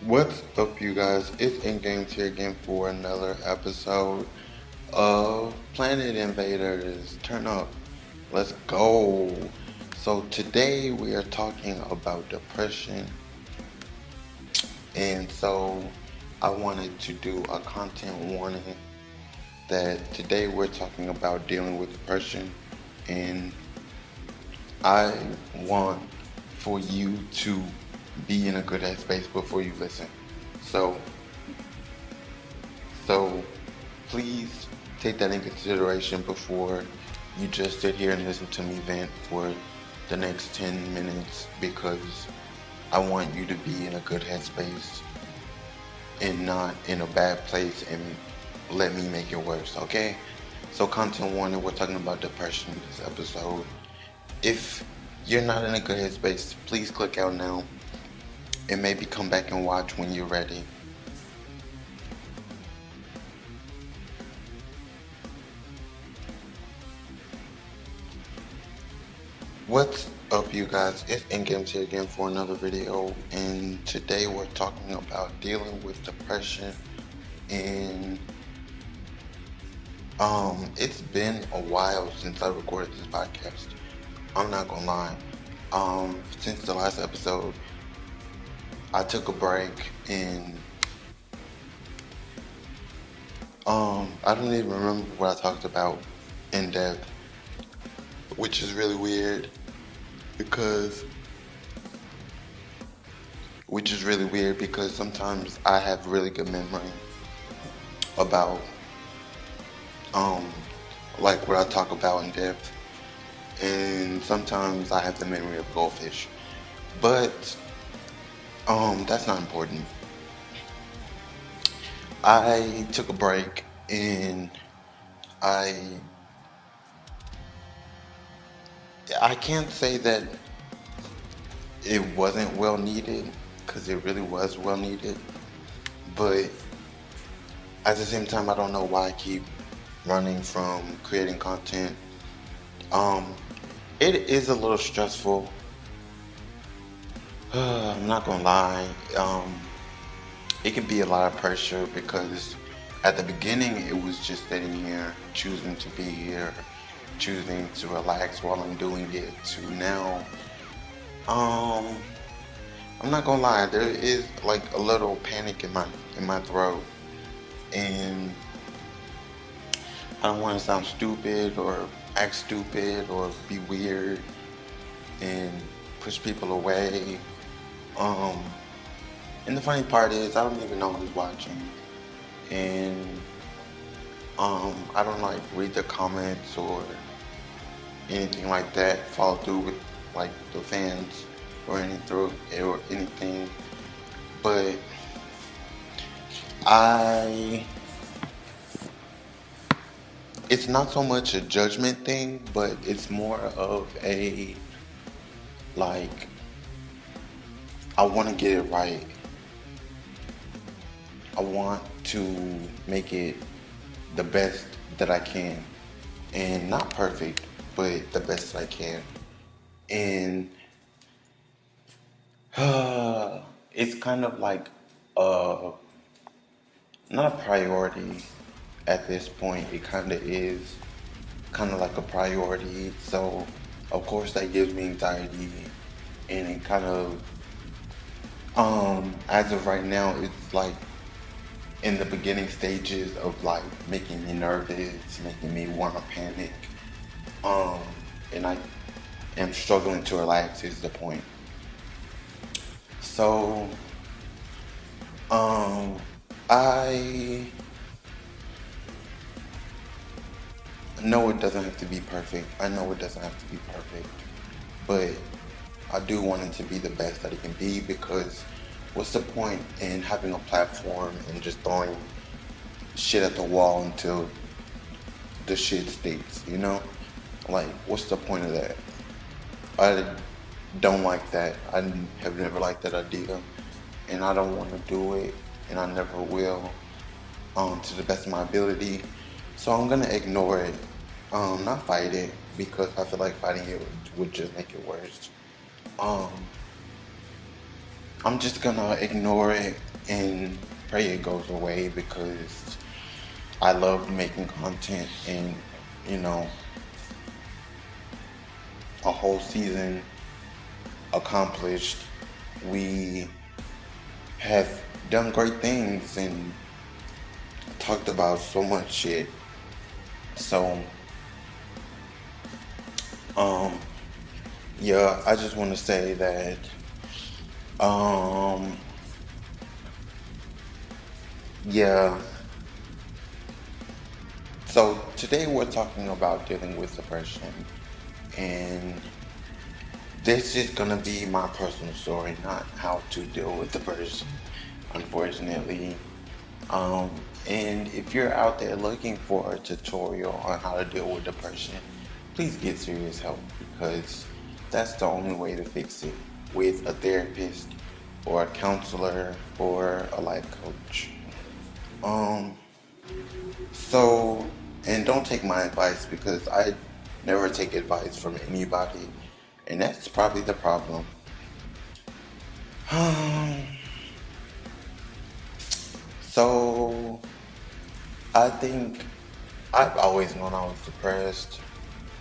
What's up, you guys? It's InGames here again for another episode of Planet Invaders. Turn up. Let's go. So, today we are talking about depression, and so I wanted to do a content warning that today we're talking about dealing with depression, and I want for you to be in a good headspace before you listen. So, so please take that in consideration before you just sit here and listen to me vent for the next 10 minutes, because I want you to be in a good headspace and not in a bad place and let me make it worse, okay? So content warning, we're talking about depression in this episode. If you're not in a good headspace, please click out now and maybe come back and watch when you're ready. What's up, you guys? It's InGames here again for another video, and today we're talking about dealing with depression. And it's been a while since I recorded this podcast. I'm not gonna lie. Since the last episode, I took a break, and I don't even remember what I talked about in depth, which is really weird because sometimes I have really good memory about like what I talk about in depth, and sometimes I have the memory of goldfish, but that's not important. I took a break, and I can't say that it wasn't well needed, because it really was well needed, but at the same time, I don't know why I keep running from creating content. It is a little stressful. I'm not gonna lie. It can be a lot of pressure, because at the beginning it was just sitting here, choosing to be here, choosing to relax while I'm doing it, to now, I'm not gonna lie, there is like a little panic in my throat, and I don't want to sound stupid or act stupid or be weird and push people away. Um, and the funny part is, I don't even know who's watching, and I don't like read the comments or anything like that. Follow through with like the fans or anything. But it's not so much a judgment thing, but it's more of a, like, I want to get it right. I want to make it the best that I can, and not perfect, but the best that I can. And it's kind of like not a priority at this point. It kind of is kind of like a priority. So of course that gives me anxiety, and it kind of as of right now, it's like in the beginning stages of like making me nervous, making me want to panic. Um, and I am struggling to relax is the point. So, I know it doesn't have to be perfect. I know it doesn't have to be perfect, but I do want it to be the best that it can be, because what's the point in having a platform and just throwing shit at the wall until the shit sticks, you know? Like, what's the point of that? I don't like that. I have never liked that idea, and I don't want to do it, and I never will, to the best of my ability. So I'm gonna ignore it, not fight it, because I feel like fighting it would just make it worse. Um, I'm just gonna ignore it and pray it goes away because I love making content and, you know, a whole season accomplished. We have done great things and talked about so much shit. So, um, yeah, I just want to say that, um, yeah. So today we're talking about dealing with depression, and this is gonna be my personal story, not how to deal with depression, unfortunately. Um, and if you're out there looking for a tutorial on how to deal with depression, please get serious help because that's the only way to fix it with a therapist or a counselor or a life coach. Um, so, and don't take my advice because I never take advice from anybody, and that's probably the problem. So, I think I've always known I was depressed.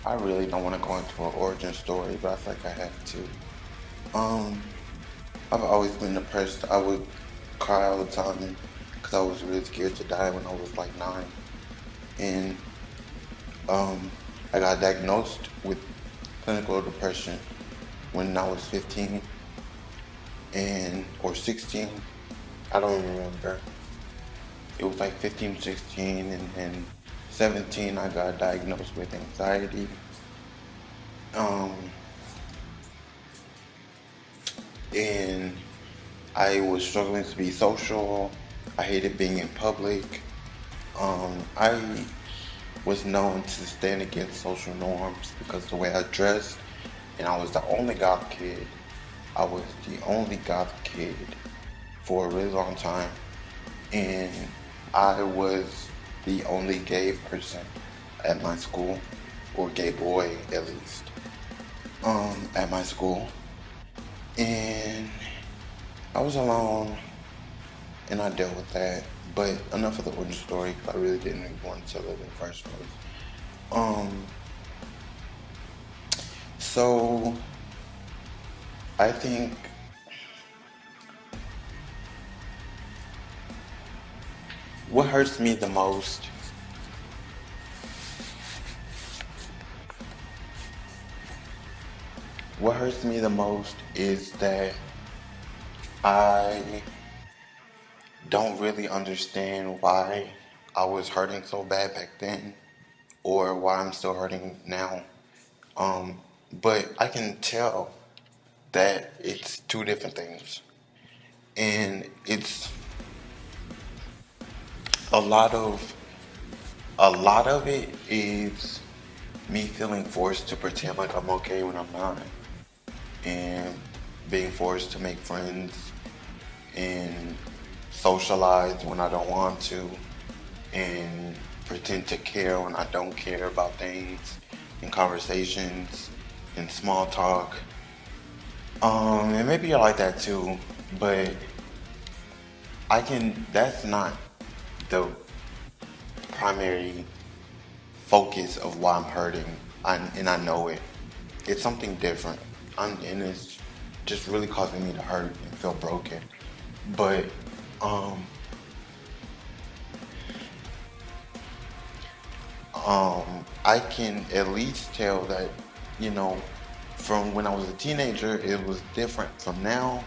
I really don't want to go into an origin story, but I feel like I have to. Um, I've always been depressed. I would cry all the time because I was really scared to die when I was like 9. And um, I got diagnosed with clinical depression when I was 15 and or 16. I don't remember. It was like 15, 16, and then 17 I got diagnosed with anxiety. Um, and I was struggling to be social. I hated being in public. I was known to stand against social norms because the way I dressed, and I was the only goth kid. I was the only goth kid for a really long time, and I was the only gay person at my school, or gay boy at least, at my school, and I was alone, and I dealt with that. But enough of the origin story, because I really didn't even want to tell it in the first place. Um, so I think what hurts me the most, is that I don't really understand why I was hurting so bad back then or why I'm still hurting now. Um, but I can tell that it's two different things. And it's a lot of it is me feeling forced to pretend like I'm okay when I'm not, and being forced to make friends and socialize when I don't want to, and pretend to care when I don't care about things in conversations and small talk. And maybe you're like that too, but that's not the primary focus of why I'm hurting, and I know it. It's something different, and it's just really causing me to hurt and feel broken. But um, I can at least tell that, you know, from when I was a teenager, it was different from now,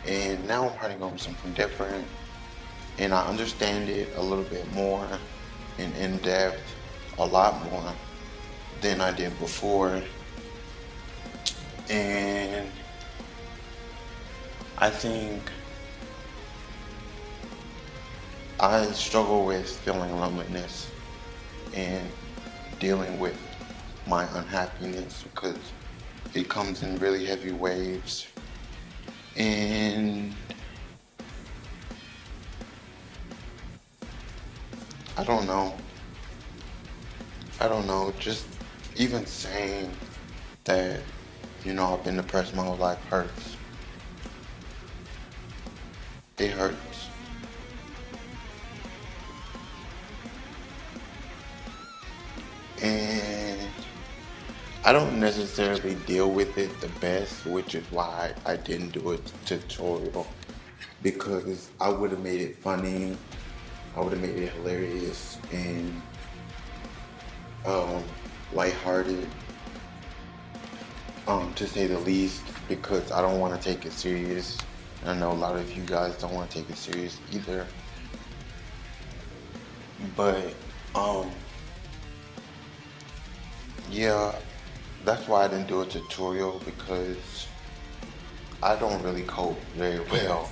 and now I'm hurting over something different, and I understand it a little bit more and in depth, a lot more than I did before. And I think I struggle with feeling loneliness and dealing with my unhappiness because it comes in really heavy waves. And I don't know. Just even saying that, I've been depressed my whole life hurts. It hurts. I don't necessarily deal with it the best, which is why I didn't do a tutorial, because I would have made it funny, I would have made it hilarious and um, lighthearted, to say the least, because I don't want to take it serious. I know a lot of you guys don't want to take it serious either, but um, yeah, that's why I didn't do a tutorial, because I don't really cope very well,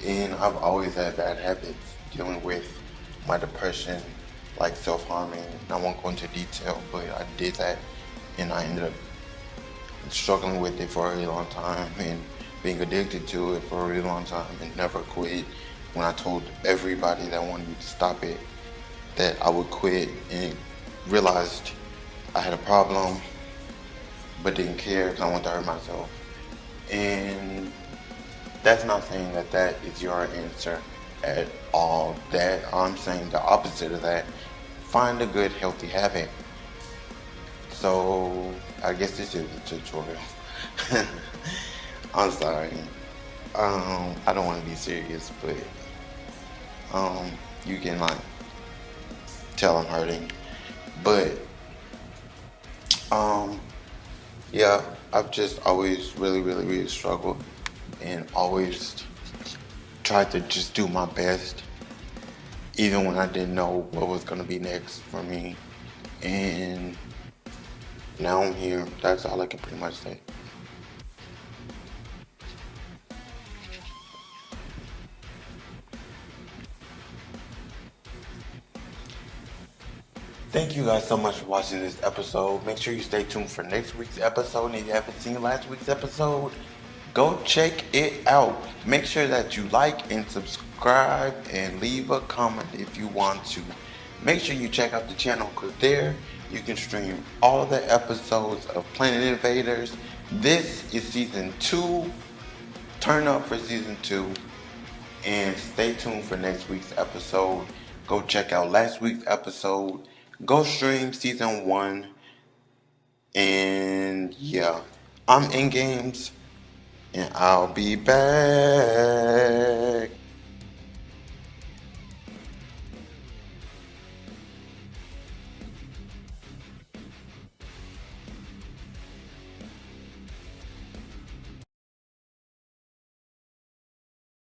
and I've always had bad habits dealing with my depression, like self-harming. I won't go into detail, but I did that, and I ended up struggling with it for a really long time and being addicted to it for a really long time and never quit. When I told everybody that wanted me to stop it that I would quit, and realized I had a problem but didn't care because I wanted to hurt myself. And that's not saying that that is your answer at all. That I'm saying the opposite of that. Find a good healthy habit. So I guess this is a tutorial. I'm sorry. I don't want to be serious, but you can like tell I'm hurting. But um, yeah, I've just always really struggled and always tried to just do my best, even when I didn't know what was gonna be next for me. And now I'm here. That's all I can pretty much say. Thank you guys so much for watching this episode. Make sure you stay tuned for next week's episode. And if you haven't seen last week's episode, go check it out. Make sure that you like and subscribe and leave a comment if you want to. Make sure you check out the channel, because there you can stream all the episodes of Planet Invaderz. This is season 2. Turn up for season 2. And stay tuned for next week's episode. Go check out last week's episode. Go stream season 1. And yeah, I'm in games, and I'll be back.